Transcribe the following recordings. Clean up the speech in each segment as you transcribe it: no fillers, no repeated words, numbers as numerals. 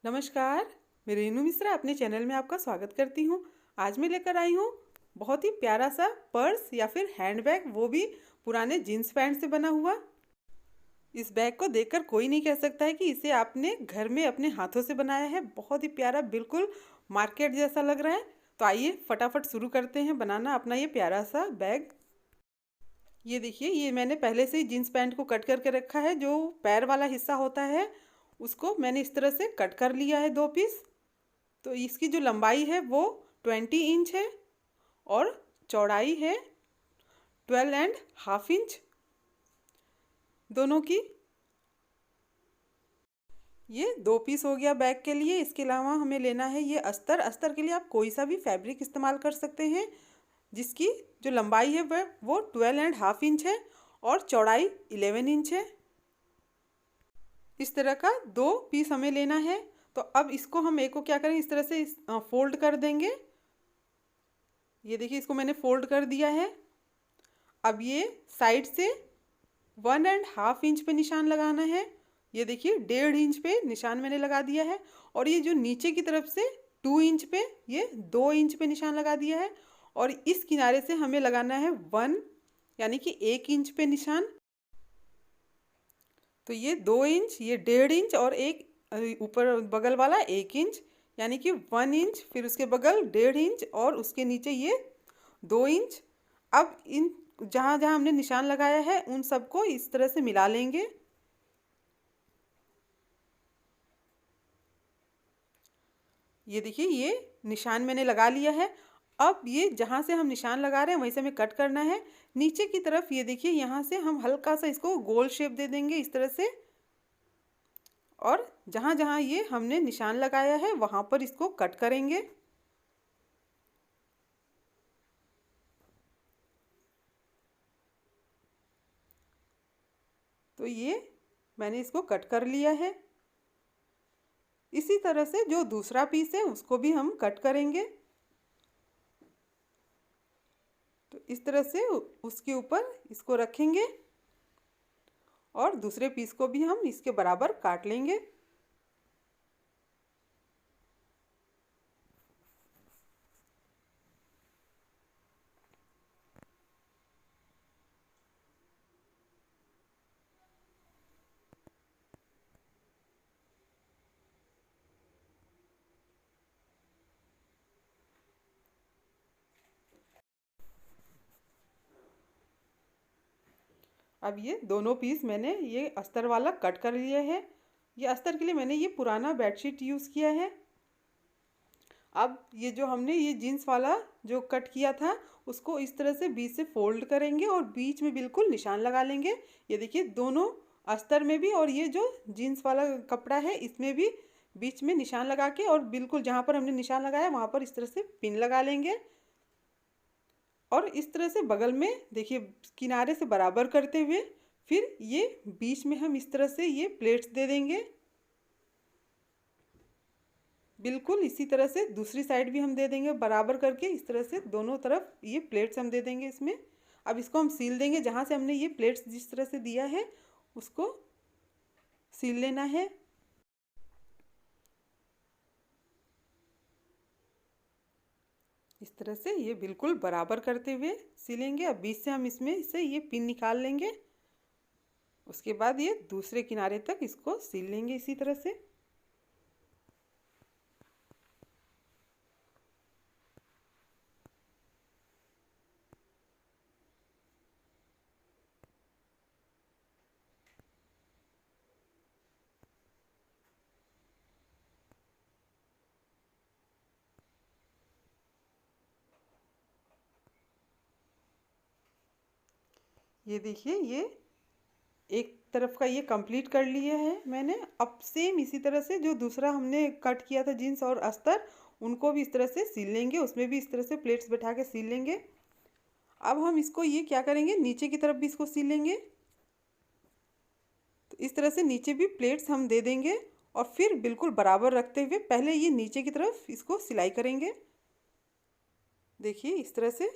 नमस्कार। मैं रेनू मिश्रा अपने चैनल में आपका स्वागत करती हूँ। आज मैं लेकर आई हूँ बहुत ही प्यारा सा पर्स या फिर हैंडबैग, वो भी पुराने जीन्स पैंट से बना हुआ। इस बैग को देखकर कोई नहीं कह सकता है कि इसे आपने घर में अपने हाथों से बनाया है। बहुत ही प्यारा, बिल्कुल मार्केट जैसा लग रहा है। तो आइए फटाफट शुरू करते हैं बनाना अपना ये प्यारा सा बैग। ये देखिए, ये मैंने पहले से ही जीन्स पैंट को कट करके रखा है। जो पैर वाला हिस्सा होता है उसको मैंने इस तरह से कट कर लिया है, 2 पीस। तो इसकी जो लंबाई है वो 20 इंच है और चौड़ाई है 12.5 इंच दोनों की। ये 2 पीस हो गया बैग के लिए। इसके अलावा हमें लेना है ये अस्तर। अस्तर के लिए आप कोई सा भी फैब्रिक इस्तेमाल कर सकते हैं, जिसकी जो लंबाई है वह वो 12.5 इंच है और चौड़ाई 11 इंच है। इस तरह का 2 पीस हमें लेना है। तो अब इसको हम एक को क्या करें, इस तरह से फोल्ड कर देंगे। ये देखिए, इसको मैंने फोल्ड कर दिया है। अब ये साइड से 1.5 इंच पे निशान लगाना है। ये देखिए, 1.5 इंच पे निशान मैंने लगा दिया है। और ये जो नीचे की तरफ से 2 इंच पे, ये 2 इंच पे निशान लगा दिया है। और इस किनारे से हमें लगाना है 1, यानी कि 1 इंच पे निशान। तो ये 2 इंच, ये 1.5 इंच और एक ऊपर बगल वाला 1 इंच, यानी कि 1 इंच। फिर उसके बगल 1.5 इंच और उसके नीचे ये 2 इंच। अब इन जहाँ जहाँ हमने निशान लगाया है उन सबको इस तरह से मिला लेंगे। ये देखिए, ये निशान मैंने लगा लिया है। अब ये जहाँ से हम निशान लगा रहे हैं वहीं से हमें कट करना है। नीचे की तरफ ये देखिए, यहाँ से हम हल्का सा इसको गोल शेप दे देंगे इस तरह से। और जहाँ जहाँ ये हमने निशान लगाया है वहाँ पर इसको कट करेंगे। तो ये मैंने इसको कट कर लिया है। इसी तरह से जो दूसरा पीस है उसको भी हम कट करेंगे। तो इस तरह से उसके ऊपर इसको रखेंगे और दूसरे पीस को भी हम इसके बराबर काट लेंगे। अब ये दोनों पीस मैंने ये अस्तर वाला कट कर लिया है। ये अस्तर के लिए मैंने ये पुराना बेडशीट यूज़ किया है। अब ये जो हमने ये जीन्स वाला जो कट किया था उसको इस तरह से बीच से फोल्ड करेंगे और बीच में बिल्कुल निशान लगा लेंगे। ये देखिए, दोनों अस्तर में भी और ये जो जीन्स वाला कपड़ा है इसमें भी बीच में निशान लगा के, और बिल्कुल जहाँ पर हमने निशान लगाया वहाँ पर इस तरह से पिन लगा लेंगे। और इस तरह से बगल में देखिए, किनारे से बराबर करते हुए फिर ये बीच में हम इस तरह से ये प्लेट्स दे देंगे। बिल्कुल इसी तरह से दूसरी साइड भी हम दे देंगे बराबर करके। इस तरह से दोनों तरफ ये प्लेट्स हम दे देंगे इसमें। अब इसको हम सील देंगे। जहाँ से हमने ये प्लेट्स जिस तरह से दिया है उसको सील लेना है। इस तरह से ये बिल्कुल बराबर करते हुए सीलेंगे। अब बीच से हम इसमें से ये पिन निकाल लेंगे। उसके बाद ये दूसरे किनारे तक इसको सील लेंगे इसी तरह से। ये देखिए, ये एक तरफ का ये कंप्लीट कर लिया है मैंने। अब सेम इसी तरह से जो दूसरा हमने कट किया था जीन्स और अस्तर, उनको भी इस तरह से सील लेंगे। उसमें भी इस तरह से प्लेट्स बैठा के सील लेंगे। अब हम इसको ये क्या करेंगे, नीचे की तरफ भी इसको सील लेंगे। तो इस तरह से नीचे भी प्लेट्स हम दे देंगे और फिर बिल्कुल बराबर रखते हुए पहले ये नीचे की तरफ इसको सिलाई करेंगे। देखिए इस तरह से।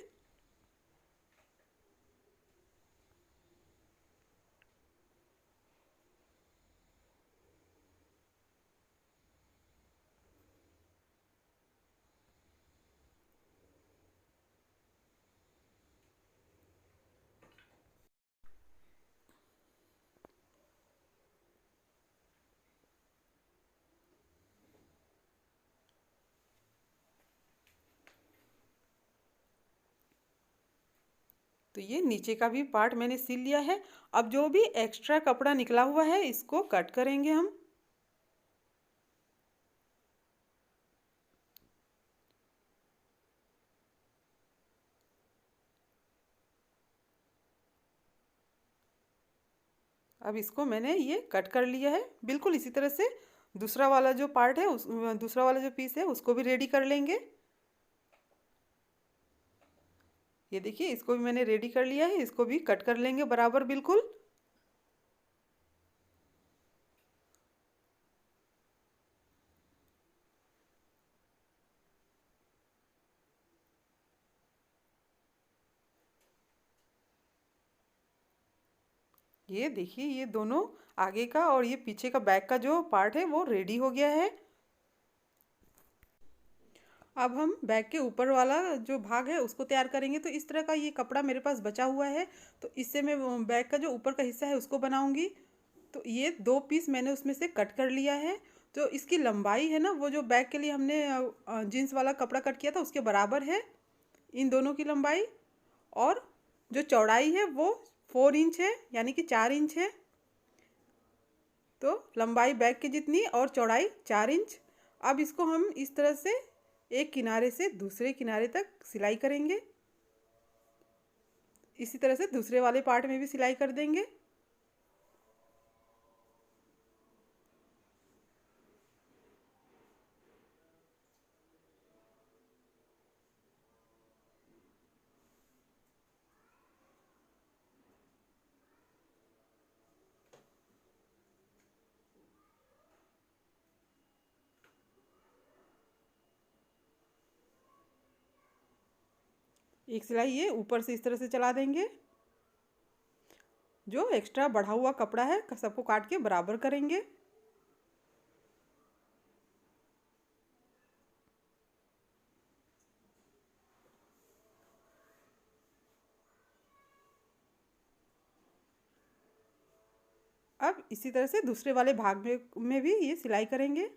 तो ये नीचे का भी पार्ट मैंने सिल लिया है। अब जो भी एक्स्ट्रा कपड़ा निकला हुआ है इसको कट करेंगे हम। अब इसको मैंने ये कट कर लिया है। बिल्कुल इसी तरह से दूसरा वाला जो पार्ट है दूसरा वाला जो पीस है उसको भी रेडी कर लेंगे। ये देखिए इसको भी मैंने रेडी कर लिया है, इसको भी कट कर लेंगे बराबर बिल्कुल। ये देखिए ये दोनों आगे का और ये पीछे का बैक का जो पार्ट है वो रेडी हो गया है। अब हम बैग के ऊपर वाला जो भाग है उसको तैयार करेंगे। तो इस तरह का ये कपड़ा मेरे पास बचा हुआ है, तो इससे मैं बैग का जो ऊपर का हिस्सा है उसको बनाऊंगी। तो ये 2 पीस मैंने उसमें से कट कर लिया है। तो इसकी लंबाई है ना, वो जो बैग के लिए हमने जीन्स वाला कपड़ा कट किया था उसके बराबर है इन दोनों की लंबाई। और जो चौड़ाई है वो 4 इंच है, यानी कि 4 इंच है। तो लंबाई बैग की जितनी और चौड़ाई 4 इंच। अब इसको हम इस तरह से एक किनारे से दूसरे किनारे तक सिलाई करेंगे। इसी तरह से दूसरे वाले पार्ट में भी सिलाई कर देंगे। एक सिलाई ये ऊपर से इस तरह से चला देंगे। जो एक्स्ट्रा बढ़ा हुआ कपड़ा है सबको काट के बराबर करेंगे। अब इसी तरह से दूसरे वाले भाग में भी ये सिलाई करेंगे।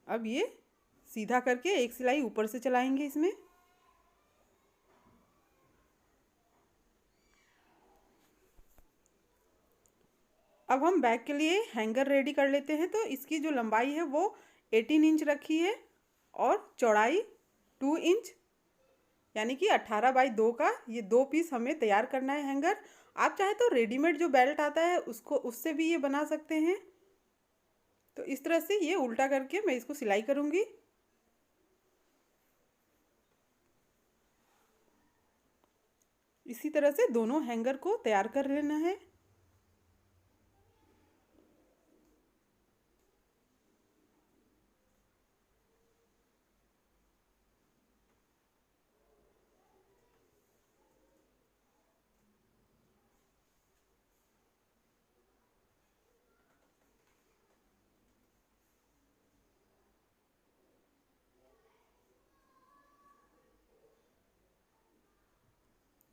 अब ये सीधा करके एक सिलाई ऊपर से चलाएंगे इसमें। अब हम बैग के लिए हैंगर रेडी कर लेते हैं। तो इसकी जो लंबाई है वो 18 इंच रखी है और चौड़ाई 2 इंच, यानी कि 18x2 का ये 2 पीस हमें तैयार करना है हैंगर। आप चाहे तो रेडीमेड जो बेल्ट आता है उसको उससे भी ये बना सकते हैं। तो इस तरह से ये उल्टा करके मैं इसको सिलाई करूँगी। इसी तरह से दोनों हैंगर को तैयार कर लेना है।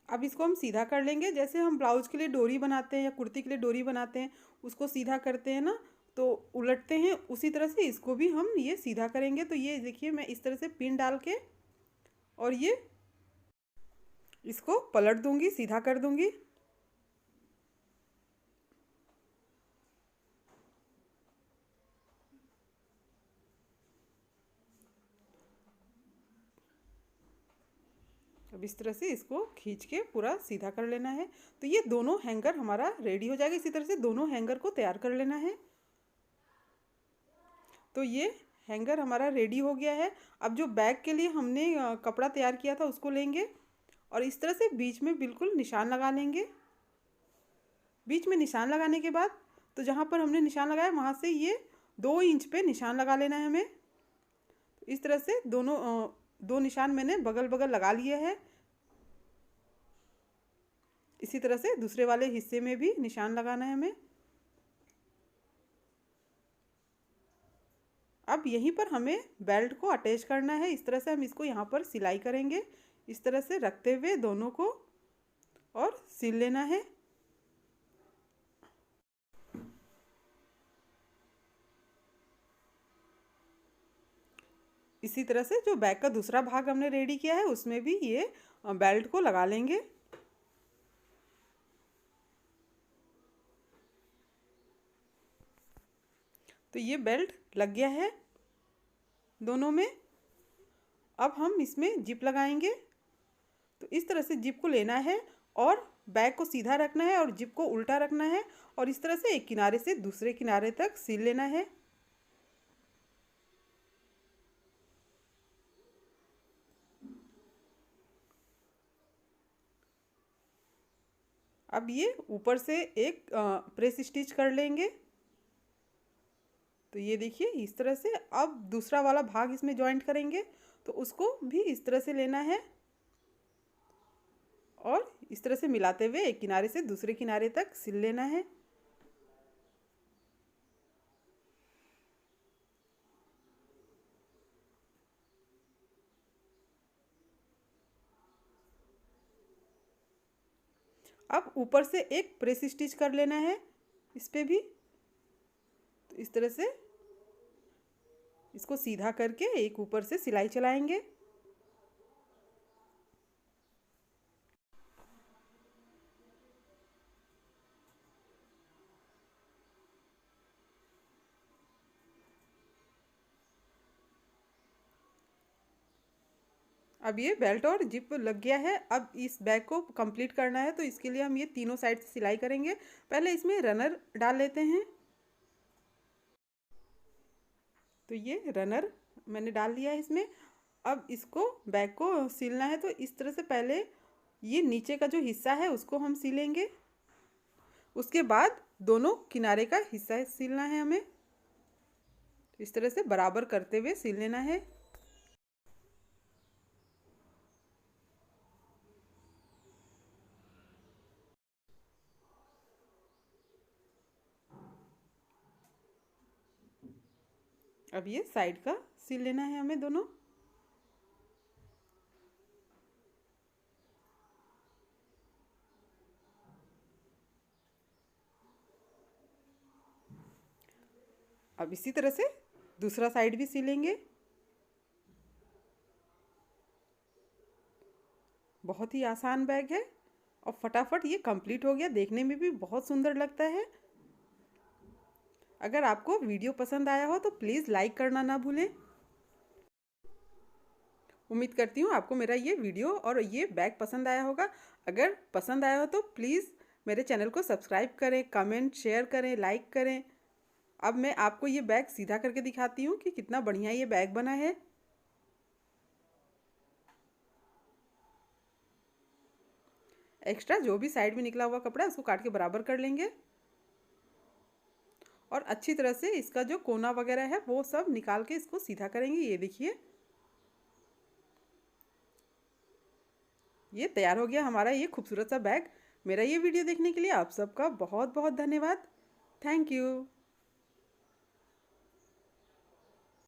अब इसको हम सीधा कर लेंगे। जैसे हम ब्लाउज के लिए डोरी बनाते हैं या कुर्ती के लिए डोरी बनाते हैं, उसको सीधा करते हैं ना, तो उलटते हैं, उसी तरह से इसको भी हम ये सीधा करेंगे। तो ये देखिए मैं इस तरह से पिन डाल के और ये इसको पलट दूंगी, सीधा कर दूंगी। अब इस तरह से इसको खींच के पूरा सीधा कर लेना है। तो ये दोनों हैंगर हमारा रेडी हो जाएगा। इसी तरह से दोनों हैंगर को तैयार कर लेना है। तो ये हैंगर हमारा रेडी हो गया है। अब जो बैग के लिए हमने कपड़ा तैयार किया था उसको लेंगे और इस तरह से बीच में बिल्कुल निशान लगा लेंगे। बीच में निशान लगाने के बाद तो जहाँ पर हमने निशान लगाया वहाँ से ये 2 इंच पे निशान लगा लेना है हमें। इस तरह से दोनों 2 निशान मैंने बगल बगल लगा लिए हैं। इसी तरह से दूसरे वाले हिस्से में भी निशान लगाना है हमें। अब यहीं पर हमें बेल्ट को अटैच करना है। इस तरह से हम इसको यहाँ पर सिलाई करेंगे, इस तरह से रखते हुए दोनों को, और सिल लेना है। इसी तरह से जो बैग का दूसरा भाग हमने रेडी किया है उसमें भी ये बेल्ट को लगा लेंगे। तो ये बेल्ट लग गया है दोनों में। अब हम इसमें जिप लगाएंगे। तो इस तरह से जिप को लेना है और बैग को सीधा रखना है और जिप को उल्टा रखना है और इस तरह से एक किनारे से दूसरे किनारे तक सिल लेना है। अब ये ऊपर से एक प्रेस स्टिच कर लेंगे। तो ये देखिए इस तरह से। अब दूसरा वाला भाग इसमें जॉइंट करेंगे तो उसको भी इस तरह से लेना है और इस तरह से मिलाते हुए एक किनारे से दूसरे किनारे तक सिल लेना है। अब ऊपर से एक प्रेस स्टिच कर लेना है इस पे भी। तो इस तरह से इसको सीधा करके एक ऊपर से सिलाई चलाएंगे। अब ये बेल्ट और जिप लग गया है। अब इस बैग को कंप्लीट करना है तो इसके लिए हम ये तीनों साइड से सिलाई करेंगे। पहले इसमें रनर डाल लेते हैं। तो ये रनर मैंने डाल लिया है इसमें। अब इसको बैग को सिलना है तो इस तरह से पहले ये नीचे का जो हिस्सा है उसको हम सिलेंगे। उसके बाद दोनों किनारे का हिस्सा सिलना है हमें। इस तरह से बराबर करते हुए सिल लेना है। अब ये साइड का सिल लेना है हमें दोनों। अब इसी तरह से दूसरा साइड भी सिलेंगे। बहुत ही आसान बैग है और फटाफट ये कंप्लीट हो गया। देखने में भी बहुत सुंदर लगता है। अगर आपको वीडियो पसंद आया हो तो प्लीज़ लाइक करना ना भूलें। उम्मीद करती हूँ आपको मेरा ये वीडियो और ये बैग पसंद आया होगा। अगर पसंद आया हो तो प्लीज़ मेरे चैनल को सब्सक्राइब करें, कमेंट शेयर करें, लाइक करें। अब मैं आपको ये बैग सीधा करके दिखाती हूँ कि कितना बढ़िया ये बैग बना है। एक्स्ट्रा जो भी साइड में निकला हुआ कपड़ा है उसको काट के बराबर कर लेंगे और अच्छी तरह से इसका जो कोना वगैरह है वो सब निकाल के इसको सीधा करेंगे। ये देखिए ये तैयार हो गया हमारा ये खूबसूरत सा बैग। मेरा ये वीडियो देखने के लिए आप सबका बहुत बहुत धन्यवाद। Thank you.